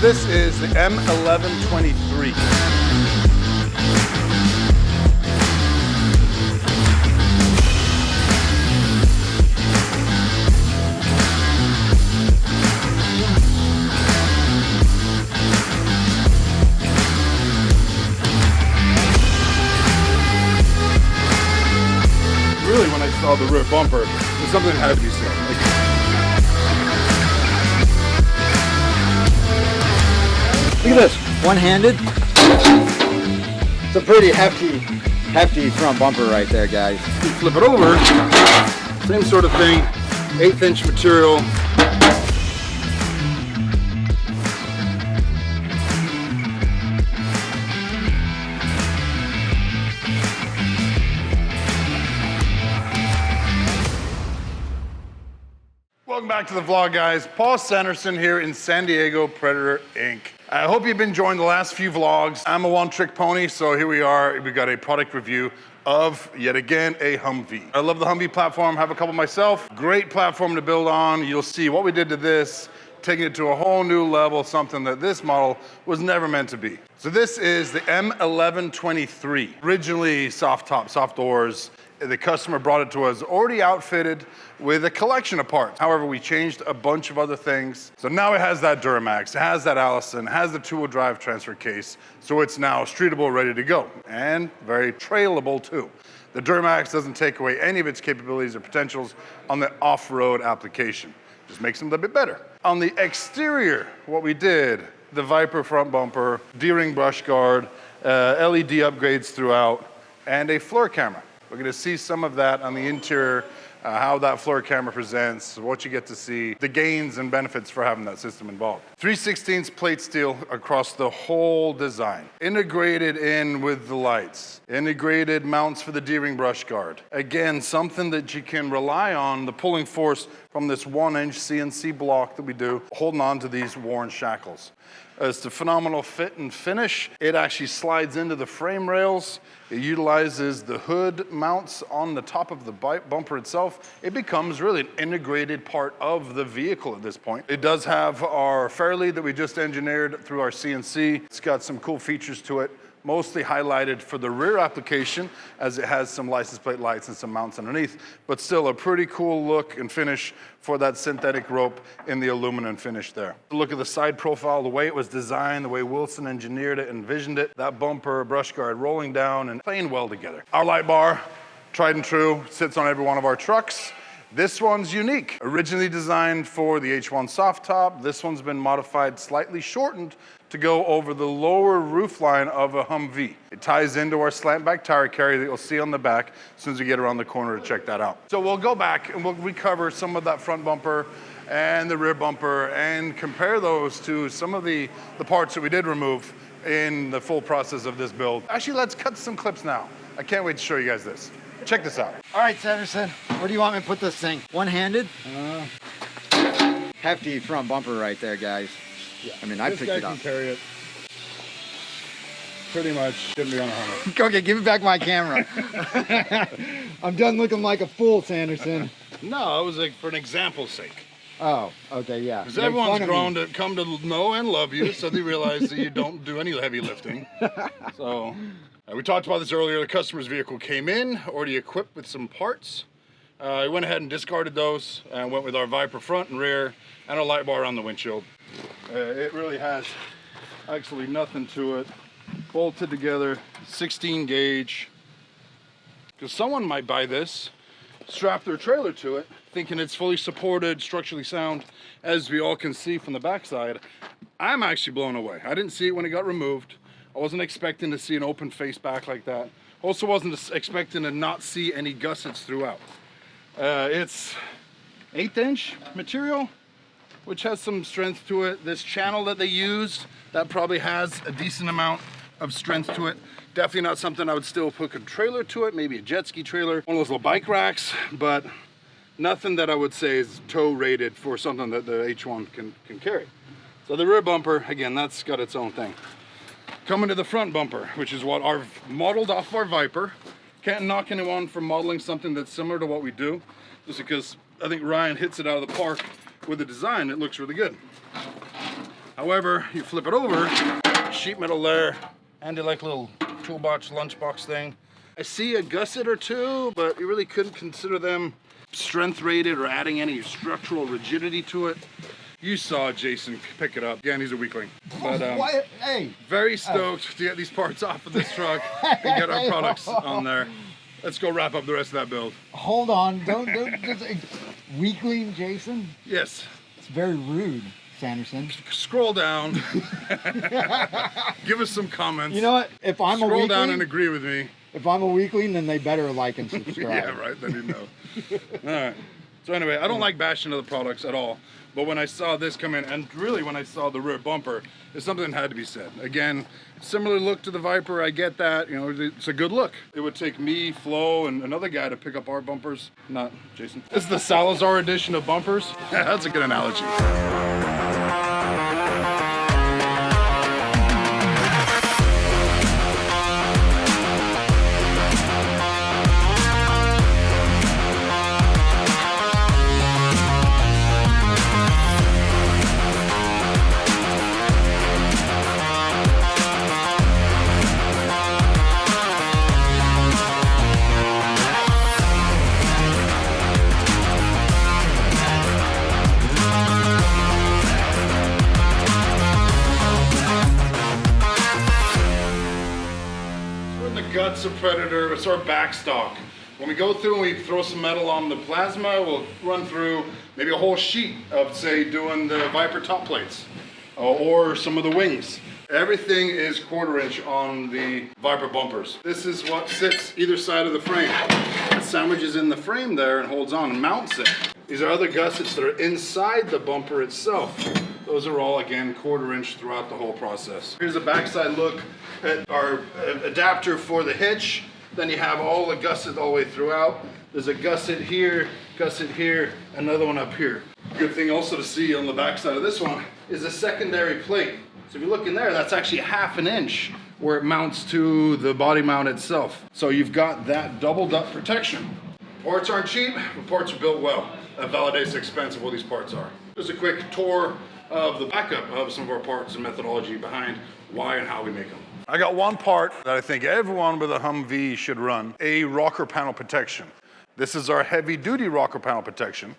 This is the M1123. Really, when I saw the rear bumper, there's something that had to be said. Look at this, one-handed. It's a pretty hefty front bumper right there, guys. You flip it over, same sort of thing, 1/8" material. Welcome back to the vlog, guys. Paul Sanderson here in San Diego Predator Inc. I hope you've been enjoying the last few vlogs. I'm a one-trick pony, so here we are. We've got a product review of, yet again, a Humvee. I love the Humvee platform, have a couple myself. Great platform to build on. You'll see what we did to this, taking it to a whole new level, something that this model was never meant to be. So this is the M1123. Originally soft top, soft doors. The customer brought it to us already outfitted with a collection of parts. However, we changed a bunch of other things. So now it has that Duramax, it has that Allison, it has the two-wheel drive transfer case. So it's now streetable, ready to go, and very trailable too. The Duramax doesn't take away any of its capabilities or potentials on the off-road application. Just makes them a bit better. On the exterior, what we did, the Viper front bumper, D-ring brush guard, LED upgrades throughout, and a floor camera. We're gonna see some of that on the interior, how that floor camera presents, what you get to see, the gains and benefits for having that system involved. 3/16 plate steel across the whole design. Integrated in with the lights. Integrated mounts for the D-ring brush guard. Again, something that you can rely on, the pulling force from this 1-inch CNC block that we do, holding on to these worn shackles. It's a phenomenal fit and finish. It actually slides into the frame rails. It utilizes the hood mounts on the top of the bumper itself. It becomes really an integrated part of the vehicle at this point. It does have our fairlead that we just engineered through our CNC. It's got some cool features to it, mostly highlighted for the rear application as it has some license plate lights and some mounts underneath, but still a pretty cool look and finish for that synthetic rope in the aluminum finish there. Look at the side profile, the way it was designed, the way Wilson engineered it, envisioned it, that bumper, brush guard rolling down and playing well together. Our light bar, tried and true, sits on every one of our trucks. This one's unique. Originally designed for the H1 soft top, this one's been modified, slightly shortened to go over the lower roof line of a Humvee. It ties into our slantback tire carrier that you'll see on the back as soon as we get around the corner to check that out. So we'll go back and we'll recover some of that front bumper and the rear bumper and compare those to some of the parts that we did remove in the full process of this build. Actually, let's cut some clips now. I can't wait to show you guys this. Check this out. All right, Sanderson, where do you want me to put this thing? One-handed? Hefty front bumper right there, guys. Yeah. I mean, I picked it up. This guy can carry it. Pretty much shouldn't be on a Hummer. Okay, give me back my camera. I'm done looking like a fool, Sanderson. No, it was like for an example's sake. Oh, okay, yeah. Because everyone's grown to come to know and love you, so they realize that you don't do any heavy lifting. So, we talked about this earlier. The customer's vehicle came in, already equipped with some parts. I went ahead and discarded those and went with our Viper front and rear and a light bar on the windshield. It really has actually nothing to it. Bolted together, 16 gauge. Because someone might buy this, strap their trailer to it, thinking it's fully supported, structurally sound, as we all can see from the backside. I'm actually blown away. I didn't see it when it got removed. I wasn't expecting to see an open face back like that. Also wasn't expecting to not see any gussets throughout. It's 1/8" material, which has some strength to it. This channel that they used, that probably has a decent amount of strength to it. Definitely not something I would still hook a trailer to it, maybe a jet ski trailer, one of those little bike racks, but nothing that I would say is tow rated for something that the H1 can carry. So the rear bumper, again, that's got its own thing. Coming to the front bumper, which is what I've modeled off our Viper. Can't knock anyone for modeling something that's similar to what we do, just because I think Ryan hits it out of the park with the design. It looks really good. However, you flip it over, sheet metal there, and like little toolbox, lunchbox thing. I see a gusset or two, but you really couldn't consider them strength rated or adding any structural rigidity to it. You saw Jason pick it up. Again, he's a weakling. But Hey. very stoked to get these parts off of this truck and get our products on there. Let's go wrap up the rest of that build. Hold on, don't just weakling, Jason. Yes. It's very rude, Sanderson. Scroll down. Give us some comments. You know what? If I'm a Scroll weakling, down and agree with me. if I'm a weakling, then they better like and subscribe. Yeah, right. Then you know. All right. So anyway, I don't like bashing other products at all. But when I saw this come in, and really when I saw the rear bumper, it's something that had to be said. Again, similar look to the Viper, I get that. You know, it's a good look. It would take me, Flo, and another guy to pick up our bumpers. Not Jason. This is the Salazar edition of bumpers. That's a good analogy. Guts of Predator, it's our backstock. When we go through and we throw some metal on the plasma, we'll run through maybe a whole sheet of, say, doing the Viper top plates or some of the wings. Everything is 1/4 inch on the Viper bumpers. This is what sits either side of the frame. It sandwiches in the frame there and holds on and mounts it. These are other gussets that are inside the bumper itself. Those are all, again, 1/4 inch throughout the whole process. Here's a backside look at our adapter for the hitch. Then you have all the gussets all the way throughout. There's a gusset here, another one up here. Good thing also to see on the backside of this one is a secondary plate. So if you look in there, that's actually 1/2 inch where it mounts to the body mount itself. So you've got that doubled up protection. Parts aren't cheap, but parts are built well. That validates the expense of what these parts are. Just a quick tour of the backup of some of our parts and methodology behind why and how we make them. I got one part that I think everyone with a Humvee should run, a rocker panel protection. This is our heavy duty rocker panel protection.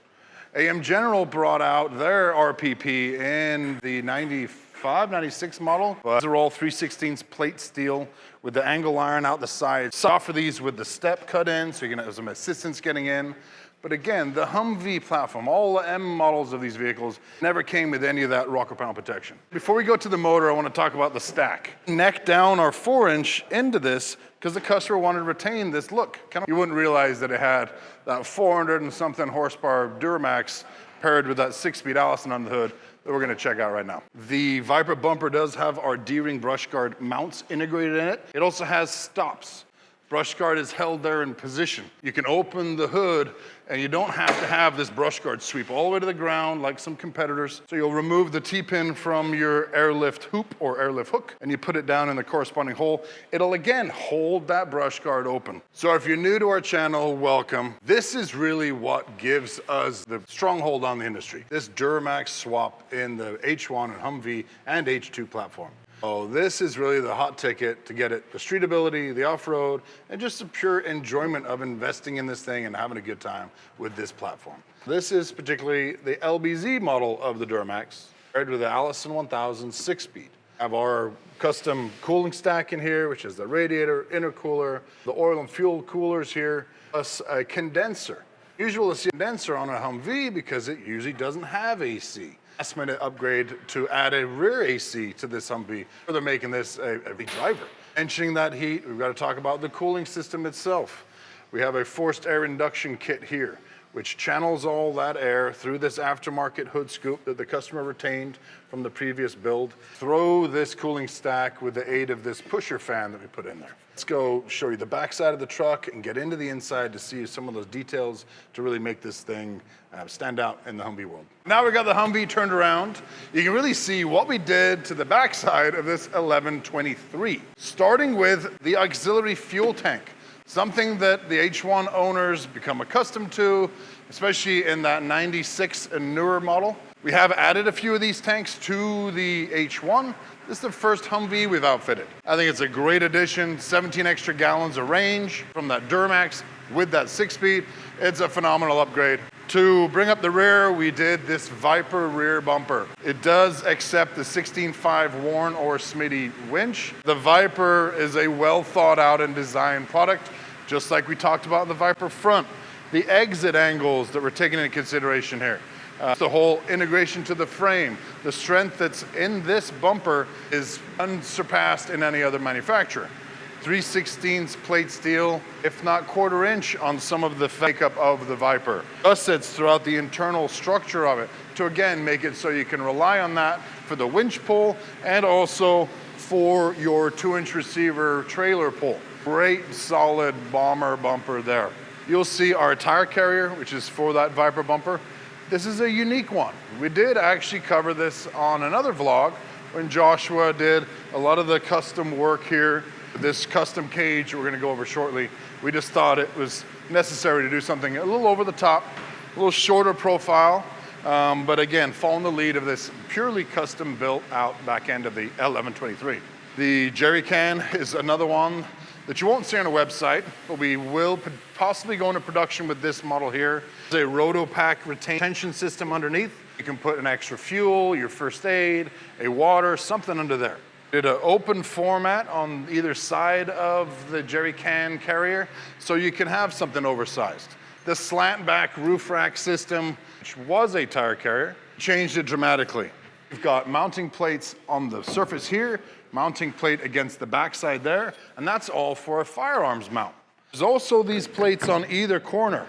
AM General brought out their RPP in the 95, 96 model. These are all 3/16 plate steel with the angle iron out the side. Soft for these with the step cut in, so you can have some assistance getting in. But again, the Humvee platform, all the M models of these vehicles never came with any of that rocker panel protection. Before we go to the motor, I want to talk about the stack. Neck down our 4-inch into this because the customer wanted to retain this look. You wouldn't realize that it had that 400 and something horsepower Duramax paired with that 6-speed Allison on the hood that we're going to check out right now. The Viper bumper does have our D-ring brush guard mounts integrated in it. It also has stops. Brush guard is held there in position. You can open the hood and you don't have to have this brush guard sweep all the way to the ground like some competitors. So you'll remove the T-pin from your airlift hoop or airlift hook and you put it down in the corresponding hole. It'll again hold that brush guard open. So if you're new to our channel, welcome. This is really what gives us the stronghold on the industry. This Duramax swap in the H1 and Humvee and H2 platform. Oh, this is really the hot ticket to get it, the streetability, the off-road, and just the pure enjoyment of investing in this thing and having a good time with this platform. This is particularly the LBZ model of the Duramax, paired with the Allison 1000 6-speed. Have our custom cooling stack in here, which is the radiator, intercooler, the oil and fuel coolers here, plus a condenser. Usually we'll see a condenser on a Humvee because it usually doesn't have AC. Last minute upgrade to add a rear AC to this Humvee. They're making this a driver. Mentioning that heat, we've got to talk about the cooling system itself. We have a forced air induction kit here, which channels all that air through this aftermarket hood scoop that the customer retained from the previous build, through this cooling stack with the aid of this pusher fan that we put in there. Let's go show you the backside of the truck and get into the inside to see some of those details to really make this thing stand out in the Humvee world. Now we've got the Humvee turned around. You can really see what we did to the backside of this 1123. Starting with the auxiliary fuel tank, something that the H1 owners become accustomed to, especially in that 96 and newer model. We have added a few of these tanks to the H1. This is the first Humvee we've outfitted. I think it's a great addition, 17 extra gallons of range from that Duramax with that 6-speed. It's a phenomenal upgrade. To bring up the rear, we did this Viper rear bumper. It does accept the 16.5 Warren or Smitty winch. The Viper is a well thought out and designed product, just like we talked about the Viper front. The exit angles that we're taking into consideration here. The whole integration to the frame, the strength that's in this bumper is unsurpassed in any other manufacturer. 3/16 plate steel, if not 1/4 inch on some of the makeup of the Viper. Gussets throughout the internal structure of it to again make it so you can rely on that for the winch pull and also for your 2-inch receiver trailer pull. Great solid bomber bumper there. You'll see our tire carrier, which is for that Viper bumper. This is a unique one. We did actually cover this on another vlog when Joshua did a lot of the custom work here. This custom cage we're gonna go over shortly. We just thought it was necessary to do something a little over the top, a little shorter profile, but again, following the lead of this purely custom built out back end of the L1123. The jerry can is another one that you won't see on a website, but we will possibly go into production with this model here. There's a RotoPack retention system underneath. You can put an extra fuel, your first aid, a water, something under there. Did an open format on either side of the jerry can carrier, so you can have something oversized. The slantback roof rack system, which was a tire carrier, changed it dramatically. We've got mounting plates on the surface here, mounting plate against the backside there, and that's all for a firearms mount. There's also these plates on either corner,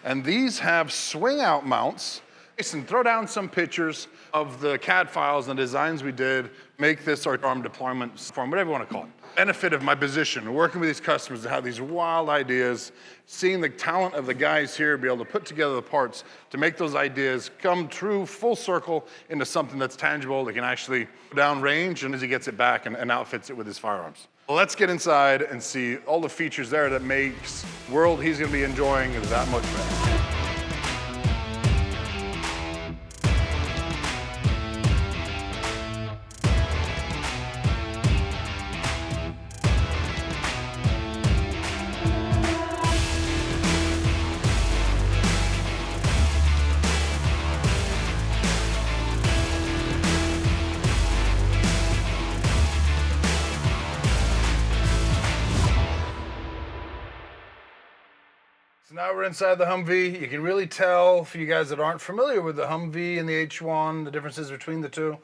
and these have swing out mounts. Jason, throw down some pictures of the CAD files and designs we did, make this our arm deployment form, whatever you want to call it. Benefit of my position, working with these customers to have these wild ideas, seeing the talent of the guys here be able to put together the parts to make those ideas come true full circle into something that's tangible that can actually go down range and as he gets it back and outfits it with his firearms. Well, let's get inside and see all the features there that makes the world he's going to be enjoying that much better. So now we're inside the Humvee. You can really tell, for you guys that aren't familiar with the Humvee and the H1, the differences between the two.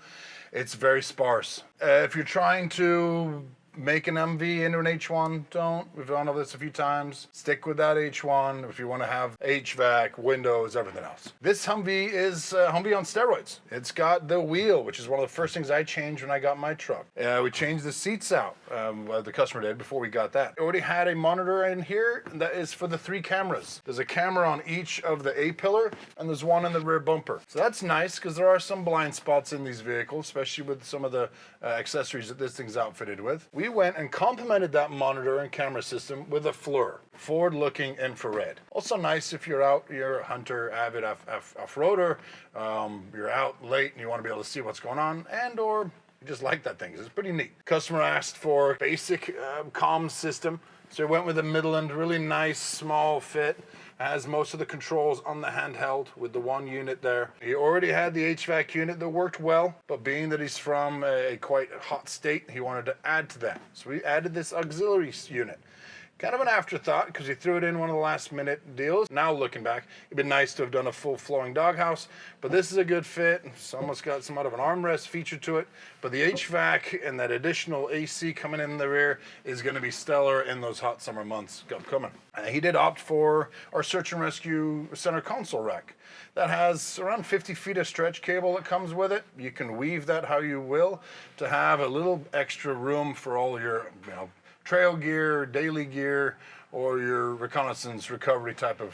It's very sparse. If you're trying to make an Humvee into an H1, don't. We've gone over this a few times. Stick with that H1 if you want to have HVAC, windows, everything else. This Humvee is Humvee on steroids. It's got the wheel, which is one of the first things I changed when I got my truck. We changed the seats out, the customer did, before we got that. It already had a monitor in here that is for the 3 cameras. There's a camera on each of the A-pillar, and there's one in the rear bumper. So that's nice, because there are some blind spots in these vehicles, especially with some of the accessories that this thing's outfitted with. We went and complemented that monitor and camera system with a FLIR, forward-looking infrared. Also nice if you're out, you're a hunter, avid off-roader, you're out late and you want to be able to see what's going on, and or you just like that thing. It's pretty neat. Customer asked for basic comms system, so we went with a Midland, really nice, small fit. Has most of the controls on the handheld with the one unit there. He already had the HVAC unit that worked well, but being that he's from a quite hot state, he wanted to add to that. So we added this auxiliary unit. Kind of an afterthought because he threw it in one of the last minute deals. Now looking back, it'd been nice to have done a full flowing doghouse, but this is a good fit. It's almost got somewhat of an armrest feature to it, but the HVAC and that additional AC coming in the rear is going to be stellar in those hot summer months upcoming. He did opt for our search and rescue center console rack. That has around 50 feet of stretch cable that comes with it. You can weave that how you will to have a little extra room for all your, trail gear, daily gear, or your reconnaissance recovery type of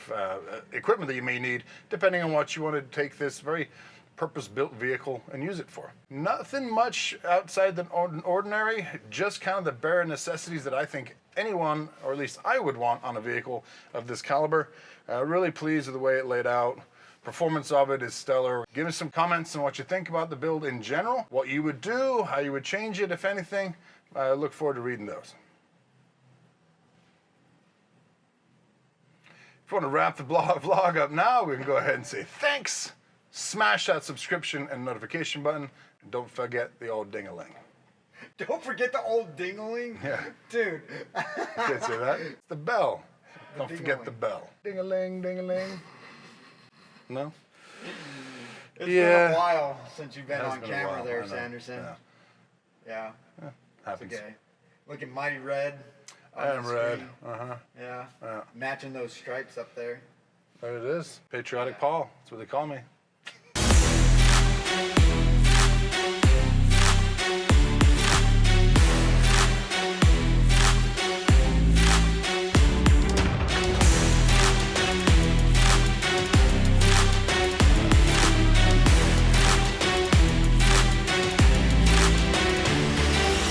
equipment that you may need, depending on what you want to take this very purpose-built vehicle and use it for. Nothing much outside the ordinary, just kind of the bare necessities that I think anyone, or at least I would want on a vehicle of this caliber. Really pleased with the way it laid out. Performance of it is stellar. Give me some comments on what you think about the build in general, what you would do, how you would change it, if anything. I look forward to reading those. If you want to wrap the vlog up now, we can go ahead and say thanks. Smash that subscription and notification button. And don't forget the old ding-a-ling. Don't forget the old ding-a-ling? Yeah. Dude. Can't say that. It's the bell. Don't forget the bell. Ding-a-ling, ding-a-ling. No? It's been a while since you've been It has on been a camera while, there, I know. Sanderson. Yeah. Yeah. Happens. Okay. Looking mighty red. on And the red. screen. Uh-huh. Yeah. Yeah. Matching those stripes up there. There it is. Patriotic Paul. That's what they call me.